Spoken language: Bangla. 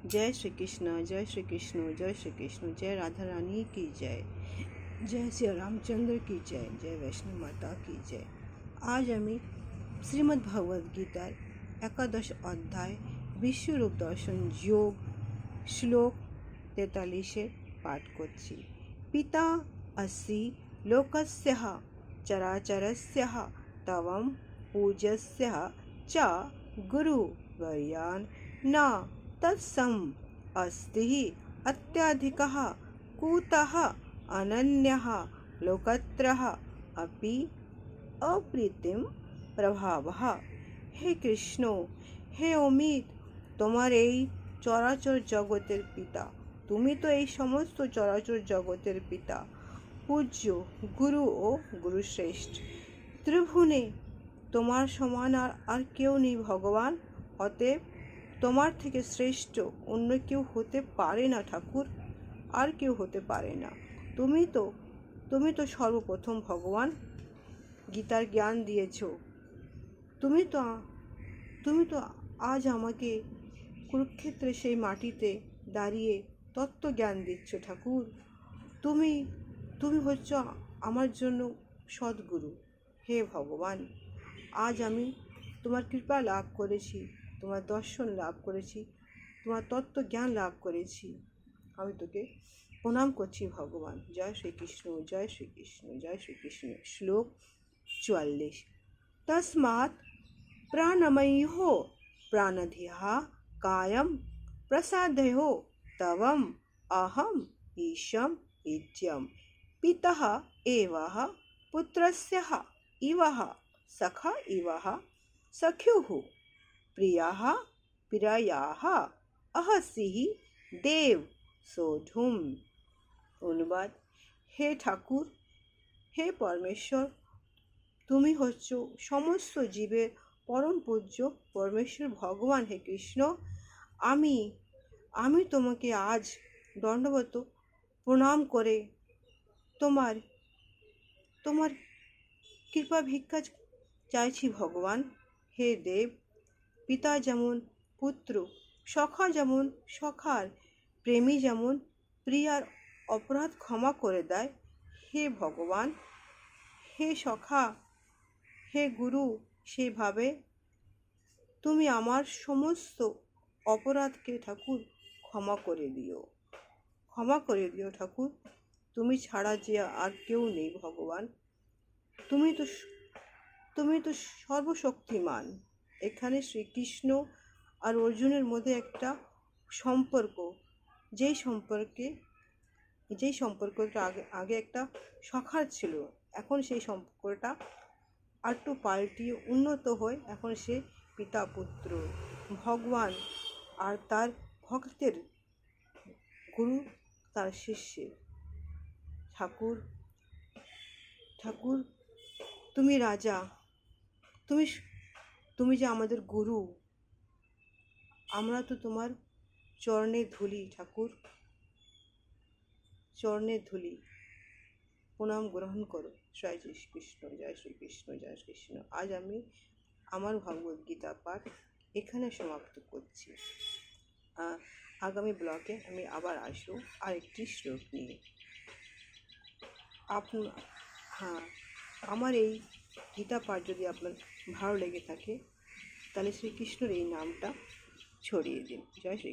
जय श्री कृष्ण, जय श्री कृष्ण, जय श्री कृष्ण। जय राधा रानी की जय, जय श्री रामचंद्र की जय, जय वैष्णव माता की जय। आज আমি শ্রীমদ্ ভগবদ গীতার একাদশ অধ্যায় বিশ্বরূপ দর্শন যোগ শ্লোক 43 পাঠ করছি। পিতা আসি লোকস্যঃ চরাচরস্যঃ তবম পূজ্যস্যঃ চ গুরু বর্যান না तत्सम अस्ति अत्याधिकः कुतः अनन्यः लोकत्रः अपि अप्रीतिम प्रभावः। हे कृष्ण, हे অমিত, তোমার এই চরাচর জগতের পিতা, তুমি তো এই সমস্ত চরাচর জগতের পিতা, পূজ্য গুরু ও গুরুশ্রেষ্ঠ। ত্রিভুবনে তোমার সমান আর কেউ নেই ভগবান। অতএব তোমার থেকে শ্রেষ্ঠ অন্য কেউ হতে পারে না ঠাকুর, আর কেউ হতে পারে না। তুমি তো সর্বপ্রথম ভগবান, গীতার জ্ঞান দিয়েছ। তুমি তো আজ আমাকে কুরুক্ষেত্রে সেই মাটিতে দাঁড়িয়ে তত্ত্ব জ্ঞান দিচ্ছ ঠাকুর। তুমি হচ্ছ আমার জন্য সদ্গুরু। হে ভগবান, আজ আমি তোমার কৃপা লাভ করেছি, তোমার দর্শন লাভ করেছি, তোমার তত্ত্ব জ্ঞান লাভ করেছি। আমি তোকে প্রণাম করছি ভগবান। জয় শ্রীকৃষ্ণ, জয় শ্রীকৃষ্ণ, জয় শ্রীকৃষ্ণ। শ্লোক 44। তস্মাৎ প্রাণময়ীহ প্রাণধিয়ঃ কায়ম প্রসাদয়ঃ তবম অহম ঈশম ইত্যম পিতঃ এবঃ পুত্রস্যঃ ইবঃ সখা ইবঃ সখ্যুঃ প্রিয়াः প্রিয়ায়াः অহসিঃ দেব সোঢুম। অনুবাদ: হে ঠাকুর, হে পরমেশ্বর, তুমি হচ্ছ সমস্ত জীবের পরম পূজ্য পরমেশ্বর ভগবান। হে কৃষ্ণ, আমি তোমাকে আজ দণ্ডবত প্রণাম করে তোমার কৃপা ভিক্ষা চাইছি ভগবান। হে দেব, পিতা যেমন পুত্র, সখা যেমন সখার, প্রেমী যেমন প্রিয়ার অপরাধ ক্ষমা করে দেয়, হে ভগবান, হে সখা, হে গুরু, সেভাবে তুমি আমার সমস্ত অপরাধকে ঠাকুর ক্ষমা করে দিও ঠাকুর। তুমি ছাড়া যে আর কেউ নেই ভগবান। তুমি তো সর্বশক্তিমান। এখানে শ্রীকৃষ্ণ আর অর্জুনের মধ্যে একটা সম্পর্ক, যেই সম্পর্কটা আগে একটা সখার ছিল, এখন সেই সম্পর্কটা আরটু পাল্টিয়ে উন্নত হয়ে এখন সে পিতা পুত্র, ভগবান আর তার ভক্তের গুরু, তার শিষ্যের। ঠাকুর তুমি রাজা, তুমি যে আমাদের গুরু, আমরা তো তোমার চরণের ধুলি ঠাকুর, চরণের ধুলি, প্রণাম গ্রহণ করো। জয় শ্রীকৃষ্ণ, জয় শ্রীকৃষ্ণ, জয় শ্রীকৃষ্ণ। আজ আমি আমার ভগবদ গীতা পাঠ এখানে সমাপ্ত করছি। আগামী ব্লগে আমি আবার আসবো আরেকটি শ্লোক নিয়ে। আমার এই গীতা পাঠ যদি আপনার ভালো লেগে থাকে, তাহলে শ্রীকৃষ্ণর এই নামটা ছড়িয়ে দিন। জয় শ্রী